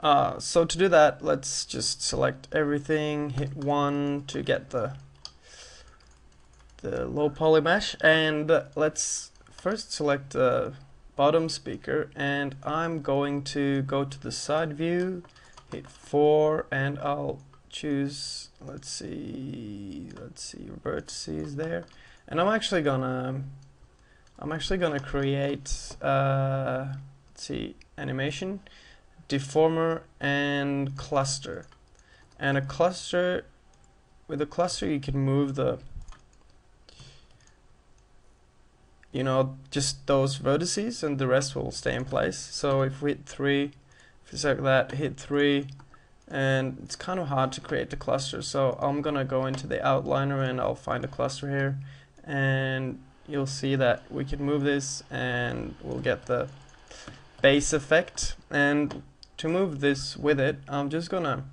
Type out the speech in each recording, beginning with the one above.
So to do that, let's just select everything, hit 1 to get the low poly mesh, and let's first select the bottom speaker, and I'm going to go to the side view, hit 4, and I'll choose, let's see vertices there, and I'm actually gonna create let's see, animation, deformer, and cluster. And with a cluster you can move the, just those vertices, and the rest will stay in place. So if we hit 3, if we select that, hit 3, and it's kind of hard to create the cluster, so I'm gonna go into the outliner and I'll find a cluster here, and you'll see that we can move this and we'll get the base effect. And to move this with it, I'm just gonna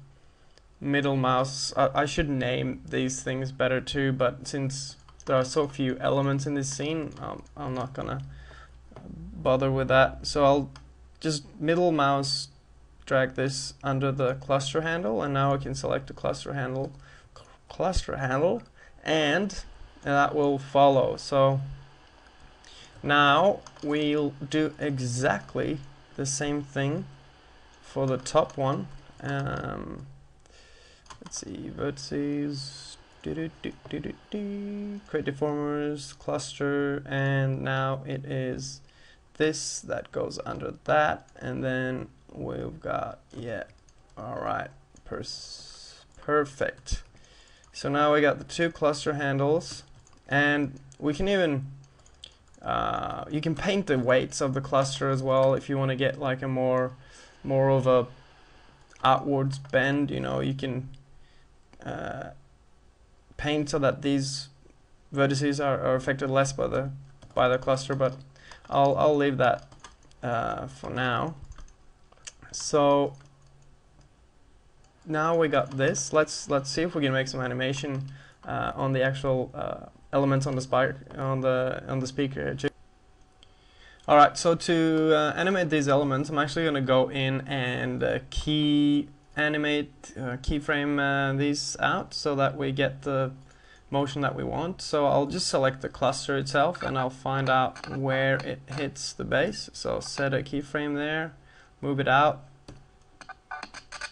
middle mouse. I should name these things better too, but since there are so few elements in this scene, I'm not gonna bother with that. So I'll just middle mouse drag this under the cluster handle, and now I can select the cluster handle, and that will follow. So now we'll do exactly the same thing for the top one. Let's see, vertices, create deformers, cluster, and now it is this that goes under that, and then we've got, yeah, alright, perfect. So now we got the 2 cluster handles, and we can even you can paint the weights of the cluster as well if you want to get like a more of a outwards bend. You can paint so that these vertices are affected less by the cluster, but I'll leave that for now. So now we got this. Let's see if we can make some animation on the actual elements on the speaker. All right, so to animate these elements, I'm actually going to go in and keyframe these out so that we get the motion that we want. So I'll just select the cluster itself, and I'll find out where it hits the base. So set a keyframe there, move it out,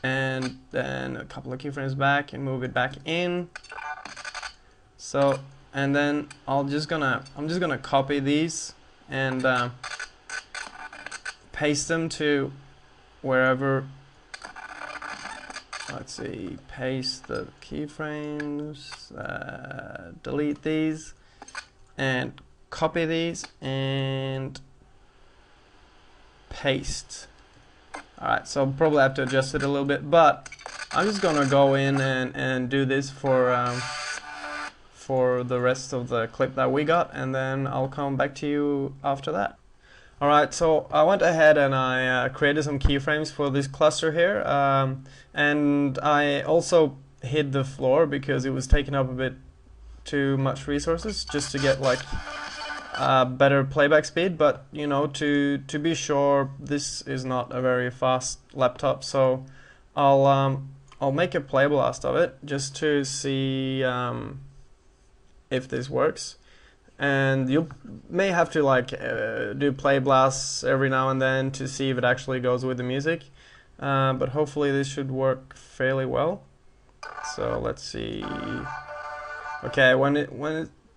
and then a couple of keyframes back and move it back in. So, and then I'm just gonna copy these and paste them to wherever. Let's see, paste the keyframes, delete these, and copy these and paste. Alright, so I'll probably have to adjust it a little bit, but I'm just gonna go in and do this for the rest of the clip that we got, and then I'll come back to you after that. Alright, so I went ahead and I created some keyframes for this cluster here, and I also hid the floor because it was taking up a bit too much resources just to get like better playback speed. But to be sure, this is not a very fast laptop, so I'll make a play blast of it just to see if this works. And you may have to like do play blasts every now and then to see if it actually goes with the music, but hopefully this should work fairly well. So let's see. Okay,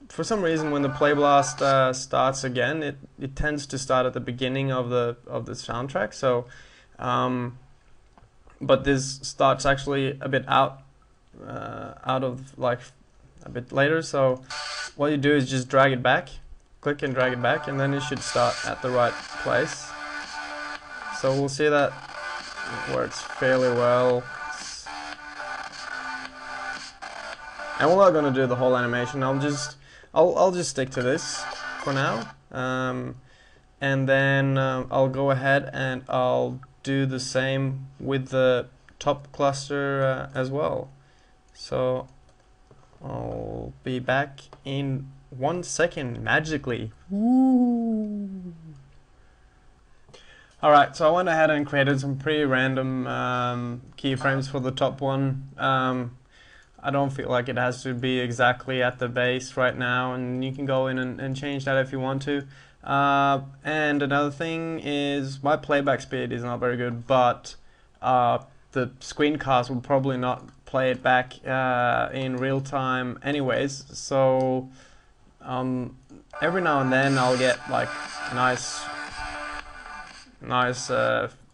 for some reason when the play blast starts again, it tends to start at the beginning of the soundtrack. So but this starts actually a bit out of like a bit later. So what you do is just drag it back, click and drag it back, and then it should start at the right place. So we'll see that it works fairly well. And we're not going to do the whole animation. I'll just stick to this for now, and then I'll go ahead and I'll do the same with the top cluster as well. So I'll be back in 1 second magically. Woo. Alright, so I went ahead and created some pretty random keyframes for the top one. I don't feel like it has to be exactly at the base right now, and you can go in and change that if you want to. And another thing is my playback speed is not very good, but the screencast will probably not play it back in real time anyways, so every now and then I'll get like a nice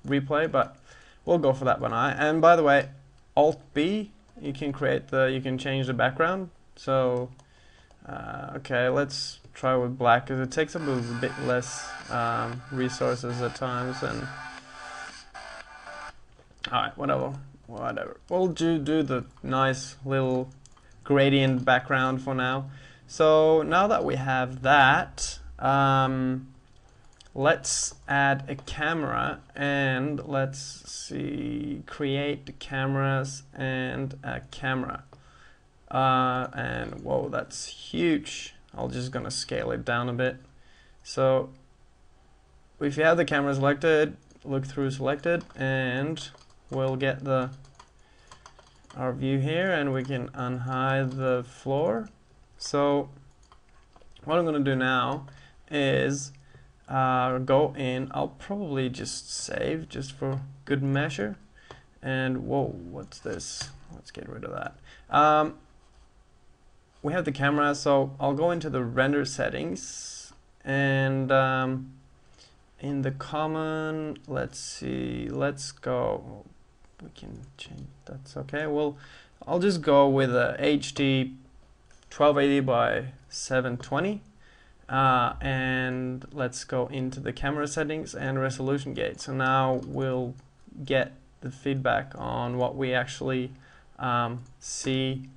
replay, but we'll go for that one. And by the way, Alt B, you can change the background. So okay, let's try with black because it takes up a bit less resources at times. And alright, whatever. We'll do the nice little gradient background for now. So now that we have that, let's add a camera, and let's see, create cameras and a camera. And whoa, that's huge. I'm just gonna scale it down a bit. So if you have the camera selected, look through selected, and we'll get our view here, and we can unhide the floor. So what I'm gonna do now is go in. I'll probably just save just for good measure. And whoa, what's this? Let's get rid of that. We have the camera, so I'll go into the render settings, and in the common, let's see, let's go, we can change, that's okay. Well, I'll just go with a HD 1280 by 720. And let's go into the camera settings and resolution gate. So now we'll get the feedback on what we actually see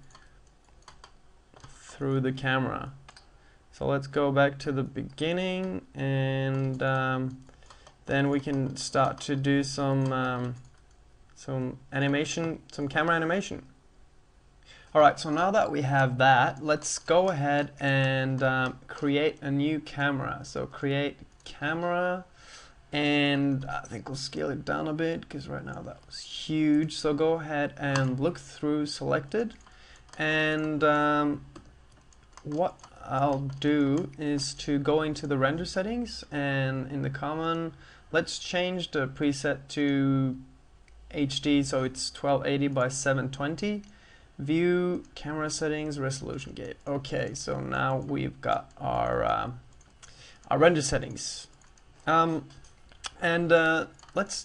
through the camera. So let's go back to the beginning, and then we can start to do some animation, some camera animation. Alright, so now that we have that, let's go ahead and create a new camera. So create camera, and I think we'll scale it down a bit because right now that was huge. So go ahead and look through selected, and what I'll do is to go into the render settings, and in the common, let's change the preset to HD, so it's 1280 by 720. View, camera settings, resolution gate. Okay, so now we've got our render settings. Let's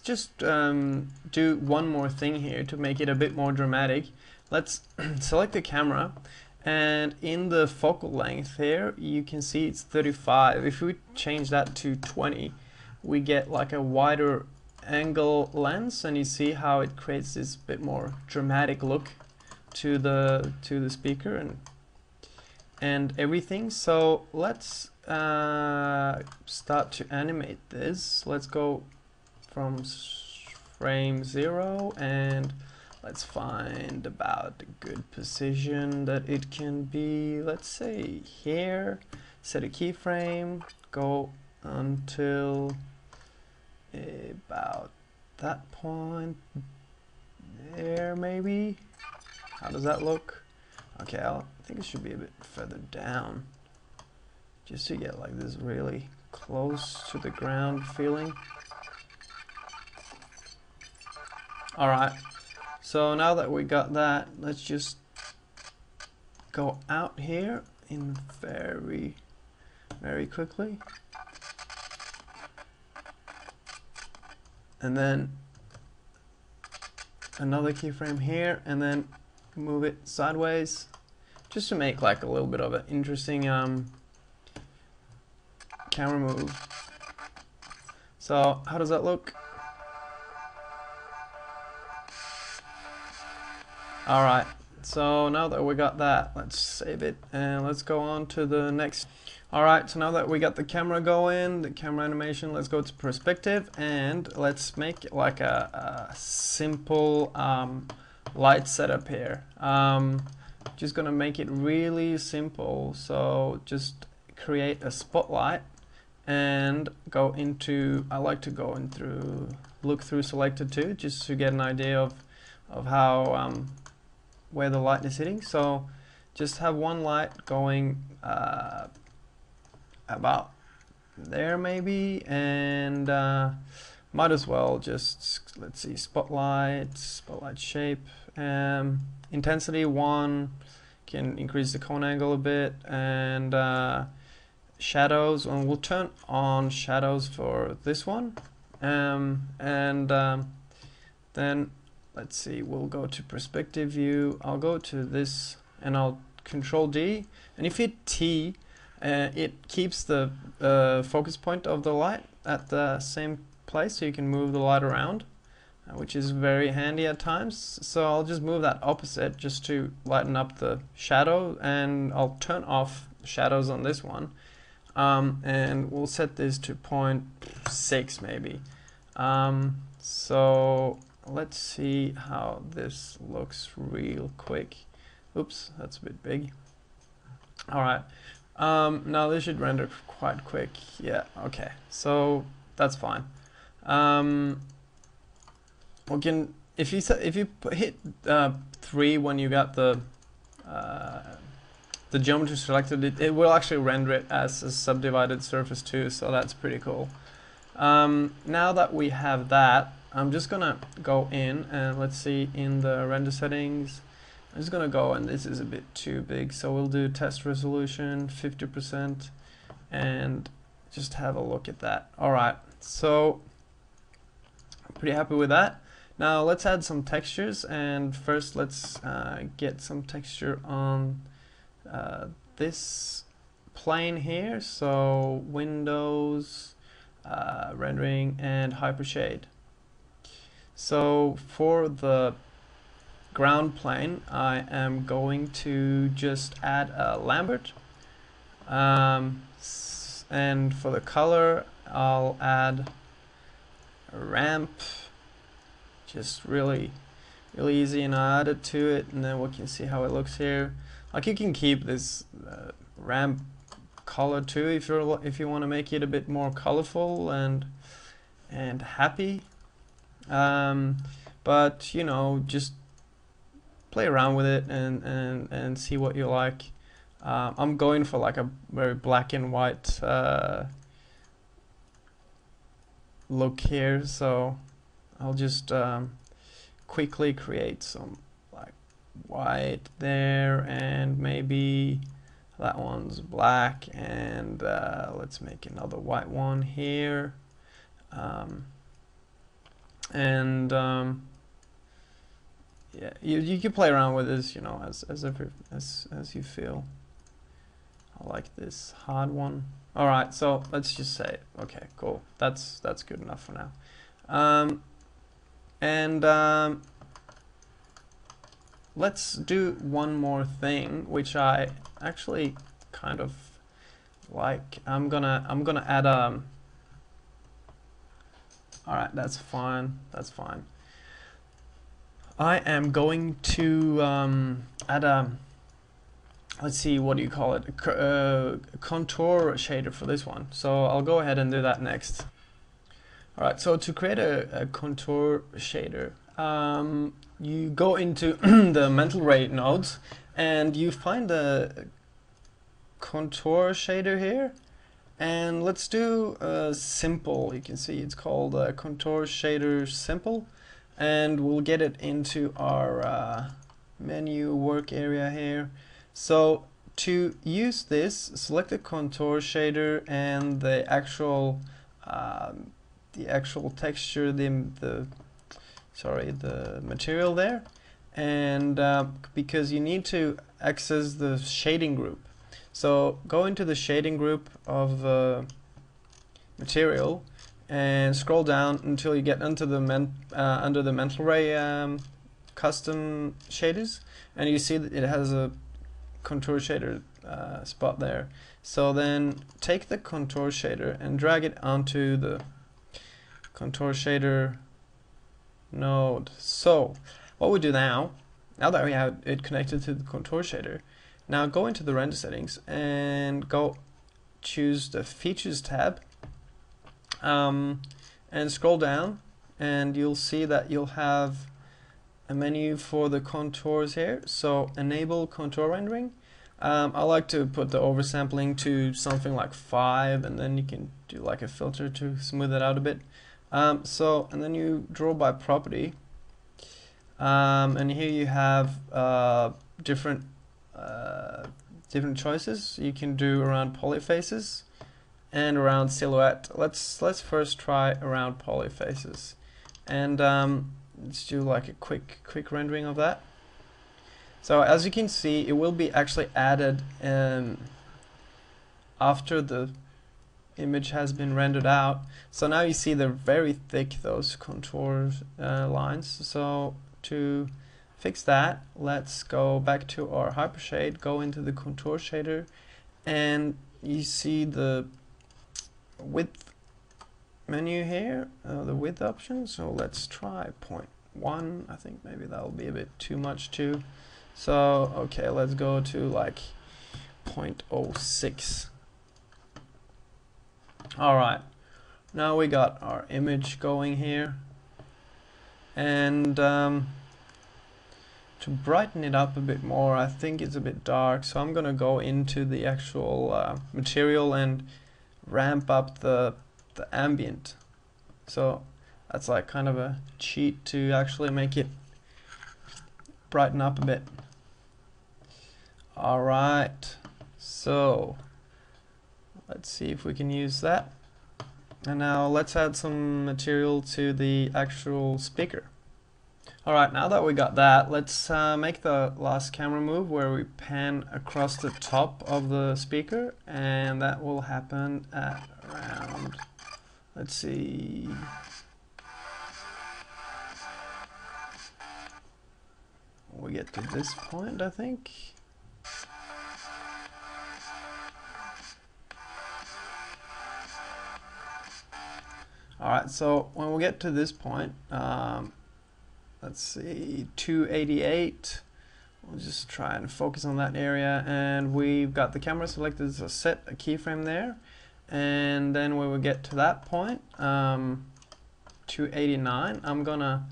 just do one more thing here to make it a bit more dramatic. Let's select the camera, and in the focal length here, you can see it's 35. If we change that to 20, we get like a wider angle lens, and you see how it creates this bit more dramatic look to the speaker and everything. So let's start to animate this. Let's go from frame 0, and let's find about a good position that it can be. Let's say here, set a keyframe, go until about that point there maybe. How does that look? Okay, I think it should be a bit further down, just to get like this really close to the ground feeling. Alright, so now that we got that, let's just go out here in very quickly, and then another keyframe here, and then move it sideways, just to make like a little bit of an interesting camera move. So how does that look? Alright, so now that we got that, let's save it and let's go on to the next. Alright, so now that we got the camera going, the camera animation, let's go to perspective, and let's make it like a simple light setup here. Just gonna make it really simple. So just create a spotlight, and go into, I like to go in through, look through selected too, just to get an idea of how where the light is hitting. So just have one light going about there maybe, and might as well just, let's see, spotlight shape, intensity 1, can increase the cone angle a bit, and shadows, and we'll turn on shadows for this one, then let's see, we'll go to perspective view, I'll go to this and I'll Control D, and if you hit T, it keeps the focus point of the light at the same place, so you can move the light around, which is very handy at times. So I'll just move that opposite just to lighten up the shadow, and I'll turn off shadows on this one, and we'll set this to 0.6 maybe. So let's see how this looks real quick. Oops, that's a bit big. Alright, now this should render quite quick. Yeah, okay, so that's fine. We can, if you hit 3 when you got the geometry selected, it will actually render it as a subdivided surface too, so that's pretty cool. Now that we have that, I'm just gonna go in and let's see, in the render settings, I'm just gonna go, and this is a bit too big, so we'll do test resolution 50% and just have a look at that. Alright, so I'm pretty happy with that. Now let's add some textures, and first let's get some texture on this plane here. So Windows, rendering, and hypershade. So for the ground plane, I am going to just add a Lambert, and for the color I'll add a ramp, just really easy, and I add it to it, and then we can see how it looks here. Like, you can keep this ramp color too if you want to make it a bit more colorful and happy, but you know, just play around with it and see what you like. I'm going for like a very black and white look here, so I'll just quickly create some like white there, and maybe that one's black, and let's make another white one here, yeah, you can play around with this, you know, as you feel. I like this hard one. All right, so let's just say, okay, cool. That's good enough for now. Let's do one more thing, which I actually kind of like. I'm gonna add a. All right, that's fine. That's fine. I am going to add a. Let's see, what do you call it? A contour shader for this one. So I'll go ahead and do that next. All right. So to create a contour shader, you go into the mental ray nodes, and you find the contour shader here, and let's do a simple. You can see it's called contour shader simple, and we'll get it into our menu work area here. So to use this, select the contour shader and the actual texture, the material there, and because you need to access the shading group. So go into the shading group of the material and scroll down until you get into the under the mental ray custom shaders, and you see that it has a contour shader spot there. So then take the contour shader and drag it onto the contour shader node. So what we do now that we have it connected to the contour shader, now go into the render settings and go choose the features tab, And scroll down, and you'll see that you'll have a menu for the contours here. So enable contour rendering. I like to put the oversampling to something like 5, and then you can do like a filter to smooth it out a bit. And then you draw by property, and here you have different choices you can do around polyfaces and around silhouette. Let's first try around polyfaces, and let's do like a quick rendering of that. So as you can see, it will be actually added after the image has been rendered out. So now you see they're very thick, those contour lines. So to fix that, let's go back to our hypershade, go into the contour shader, and you see the width menu here, the width option. So let's try 0.1. I think maybe that'll be a bit too much too. So okay, let's go to like 0.06. Alright, now we got our image going here, and to brighten it up a bit more, I think it's a bit dark, so I'm gonna go into the actual material and ramp up the ambient. So that's like kind of a cheat to actually make it brighten up a bit. Alright, so let's see if we can use that. And now let's add some material to the actual speaker. Alright, now that we got that, let's make the last camera move where we pan across the top of the speaker, and that will happen at around, let's see, we get to this point, I think. Alright, so when we get to this point, let's see, 288, we'll just try and focus on that area, and we've got the camera selected, so set a keyframe there, and then when we get to that point, 289, I'm gonna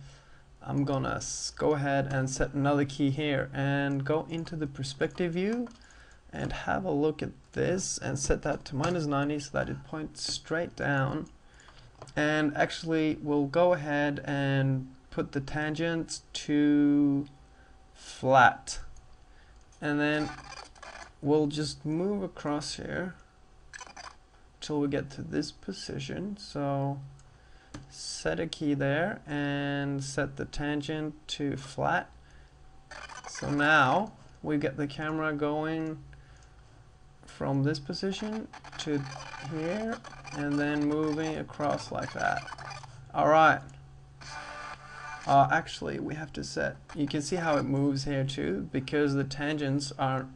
go ahead and set another key here, and go into the perspective view, and have a look at this, and set that to -90 so that it points straight down. And actually we'll go ahead and put the tangent to flat, and then we'll just move across here till we get to this position. So set a key there and set the tangent to flat. So now we get the camera going from this position to here, and then moving across like that. Alright. Actually, we have to set, you can see how it moves here too, because the tangents are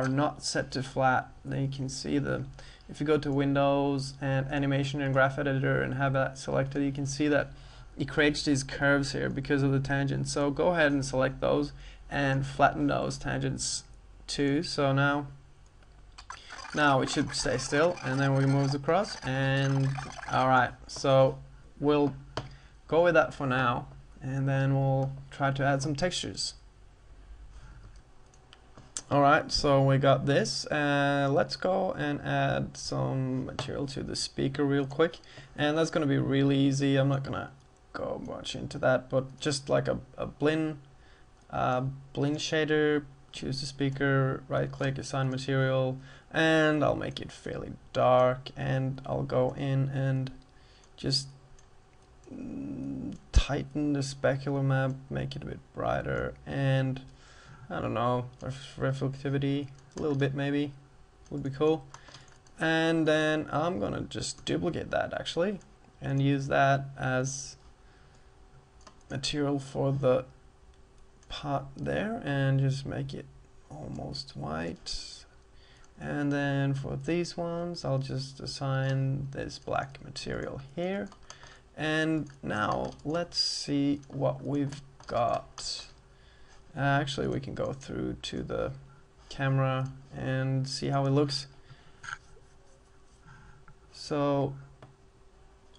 not set to flat. Then you can see if you go to Windows and Animation and Graph Editor and have that selected, you can see that it creates these curves here because of the tangents. So go ahead and select those and flatten those tangents too. So now it should stay still, and then we move across, and alright, so we'll go with that for now, and then we'll try to add some textures. Alright, so we got this, let's go and add some material to the speaker real quick, and that's gonna be really easy. I'm not gonna go much into that, but just like a blend shader, choose the speaker, right click, assign material, and I'll make it fairly dark, and I'll go in and just tighten the specular map, make it a bit brighter, and I don't know, reflectivity a little bit maybe would be cool. And then I'm gonna just duplicate that actually and use that as material for the part there, and just make it almost white. And then for these ones I'll just assign this black material here. And now let's see what we've got. Actually, we can go through to the camera and see how it looks. So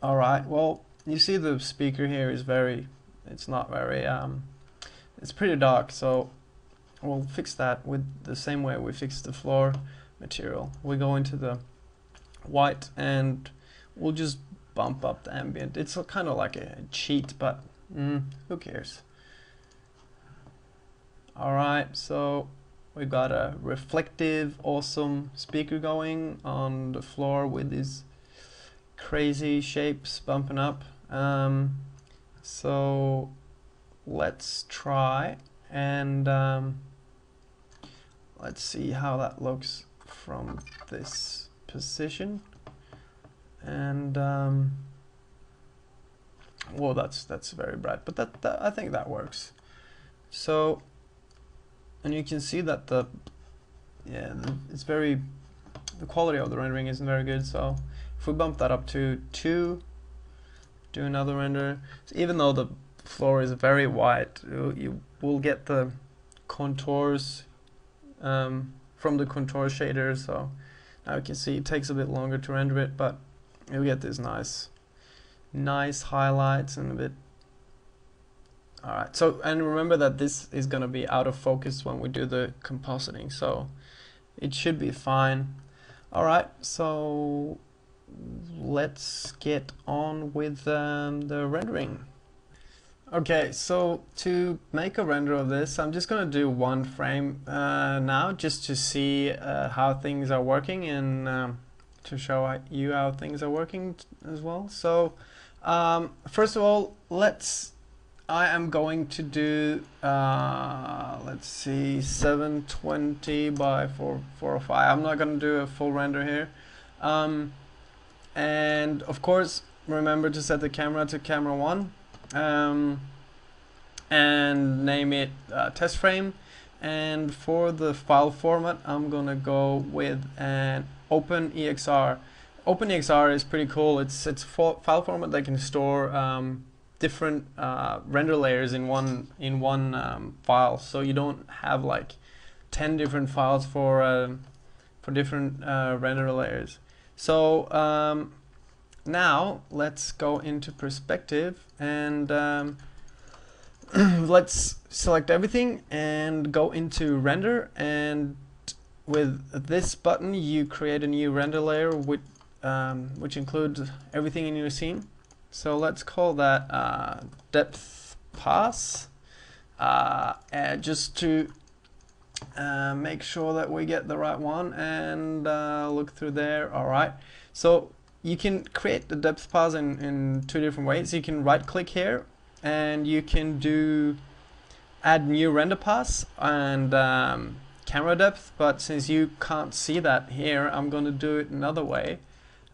Alright, well, you see the speaker here is it's not very, it's pretty dark, so we'll fix that with the same way we fixed the floor material. We go into the white and we'll just bump up the ambient. It's kind of like a cheat, but who cares? Alright, so we got a reflective, awesome speaker going on the floor with these crazy shapes bumping up. So let's try and let's see how that looks from this position. And well, that's very bright, but that I think that works. So, and you can see that the quality of the rendering isn't very good. So if we bump that up to 2, do another render, so even though the floor is very white, you will get the contours from the contour shader. So now you can see it takes a bit longer to render it, but you'll get these nice highlights and a bit. Alright, so, and remember that this is going to be out of focus when we do the compositing, so it should be fine. Alright, so let's get on with the rendering. Okay, so to make a render of this, I'm just going to do one frame now, just to see how things are working and to show you how things are working as well. So first of all, I am going to do let's see, 720 by 405. I'm not going to do a full render here, and of course remember to set the camera to camera 1 and name it test frame. And for the file format, I'm gonna go with an OpenEXR. OpenEXR is pretty cool. It's a file format that can store different render layers in one file, so you don't have like 10 different files for different render layers. So now let's go into perspective and let's select everything and go into render, and with this button you create a new render layer which includes everything in your scene. So let's call that depth pass, just to make sure that we get the right one, and look through there. Alright, so you can create the depth pass in 2 different ways. You can right click here and you can add new render pass and camera depth, but since you can't see that here, I'm going to do it another way.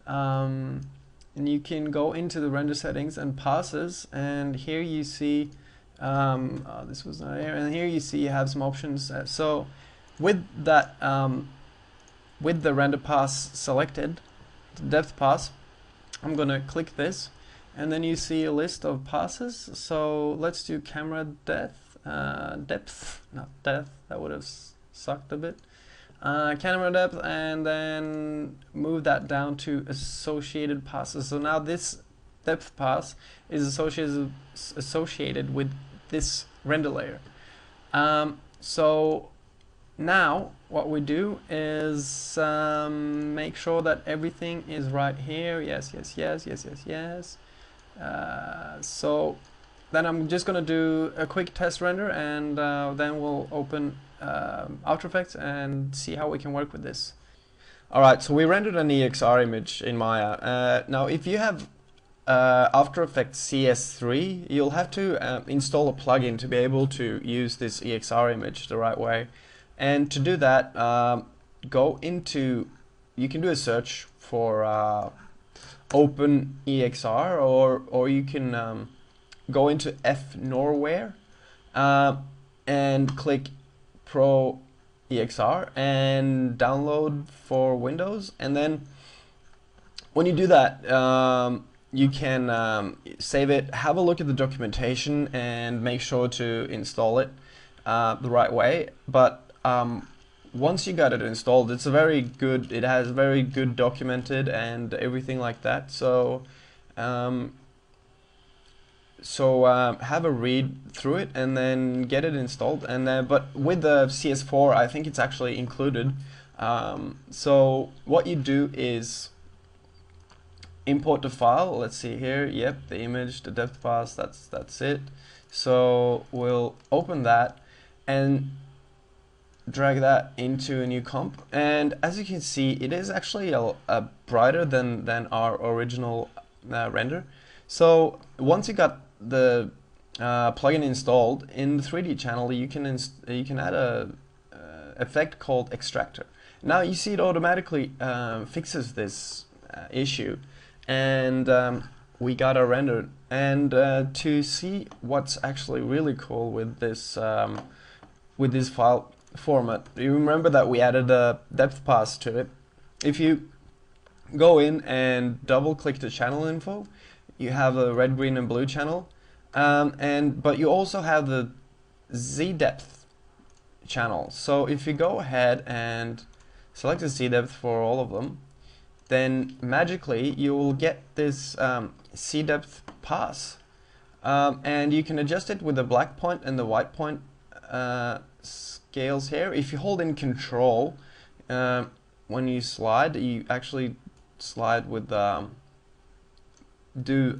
And you can go into the render settings and passes, and here you see this was not here, and here you see you have some options. So with that with the render pass selected, the depth pass, I'm gonna click this, and then you see a list of passes. So let's do camera depth, not depth, that would have sucked a bit. Camera depth, and then move that down to associated passes. So now this depth pass is associated with this render layer. So now what we do is make sure that everything is right here. Yes. So then I'm just gonna do a quick test render, and then we'll open After Effects and see how we can work with this. Alright, so we rendered an EXR image in Maya. Now if you have After Effects CS3, you'll have to install a plugin to be able to use this EXR image the right way. And to do that, go into, you can do a search for OpenEXR, or you can go into fNorware and click Pro EXR and download for Windows. And then when you do that, you can save it, have a look at the documentation, and make sure to install it the right way. But once you got it installed, it has very good documented and everything like that. So Have a read through it and then get it installed. And but with the CS4, I think it's actually included. So what you do is import the file. Let's see here. Yep, the image, the depth pass. That's it. So we'll open that and drag that into a new comp. And as you can see, it is actually a brighter than our original render. So once you got the plugin installed in the 3D channel, you can add a effect called extractor. Now you see it automatically fixes this issue, and we got our render. And to see what's actually really cool with this file format, you remember that we added a depth pass to it. If you go in and double click the channel info, you have a red, green, and blue channel, but you also have the Z depth channel. So if you go ahead and select the Z depth for all of them, then magically you will get this Z depth pass, and you can adjust it with the black point and the white point scales here. If you hold in Control when you slide, you actually slide with do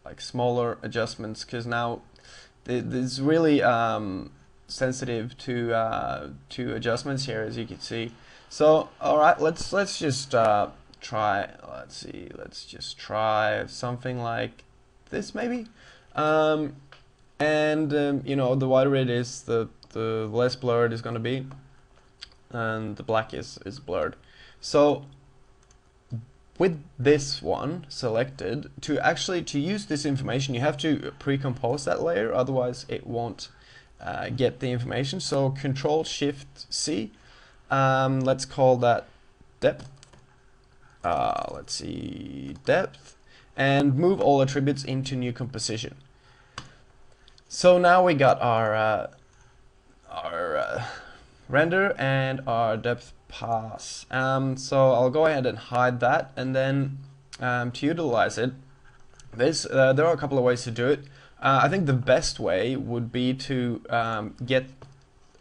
like smaller adjustments, because now it's really sensitive to adjustments here, as you can see. So all right, let's just try. Let's just try something like this maybe. You know, the wider it is, the less blurred it's going to be, and the black is blurred. So with this one selected, to use this information, you have to pre-compose that layer, otherwise it won't get the information. So Control Shift C, let's call that depth. Let's see, depth, and move all attributes into new composition. So now we got our render and our depth pass. So I'll go ahead and hide that, and then to utilize it, there are a couple of ways to do it. I think the best way would be to get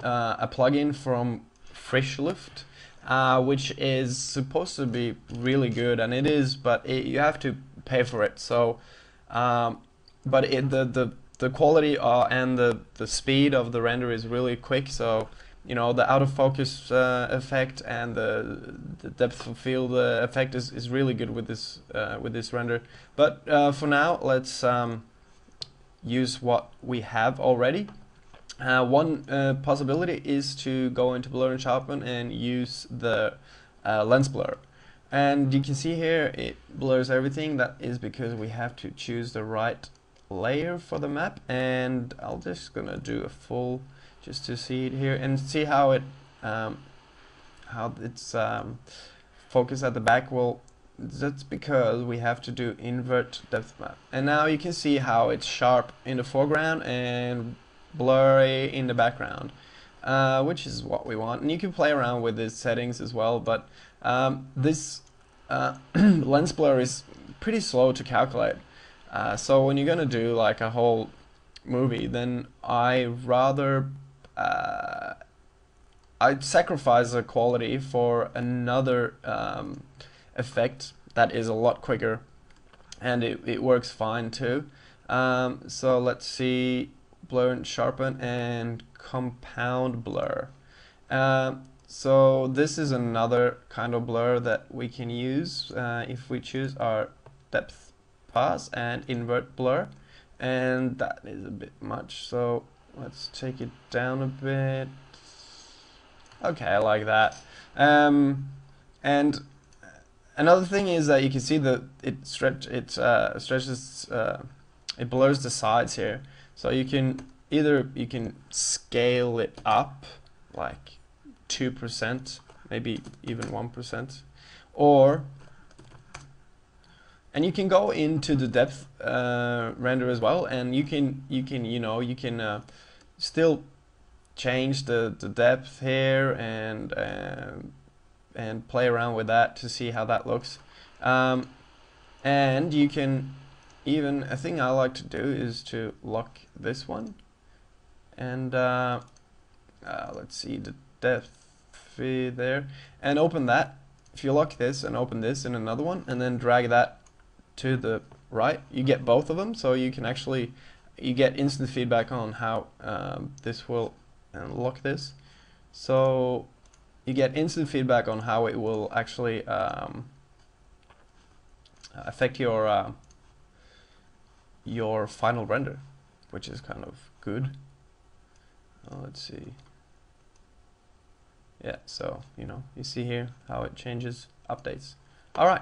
a plugin from Frischluft, which is supposed to be really good, and it is, but you have to pay for it. So, but the quality and the speed of the render is really quick. So, you know, the out of focus effect and the depth of field effect is really good with this render. But for now, let's use what we have already. One possibility is to go into blur and sharpen and use the lens blur. And you can see here it blurs everything. That is because we have to choose the right layer for the map, and I'll just gonna do a full just to see it here and see how it's focused at the back. Well, that's because we have to do invert depth map, and now you can see how it's sharp in the foreground and blurry in the background, which is what we want. And you can play around with these settings as well, but this lens blur is pretty slow to calculate. So when you're gonna do like a whole movie, then I'd sacrifice the quality for another effect that is a lot quicker, and it works fine too. So let's see, blur and sharpen and compound blur. So this is another kind of blur that we can use if we choose our depth pass and invert blur, and that is a bit much, so let's take it down a bit. Okay, I like that. And another thing is that you can see that it stretches, it blurs the sides here. So you can scale it up like 2%, maybe even 1%, and you can go into the depth render as well, and you can still change the depth here and play around with that to see how that looks. And you can even, a thing I like to do is to lock this one, and let's see the depth there, and open that. If you lock this and open this in another one, and then drag that to the right, you get both of them, so you can actually, you get instant feedback on how this will, and lock this, so you get instant feedback on how it will actually affect your final render, which is kind of good. Let's see. Yeah, so you know, you see here how it changes, updates. All right.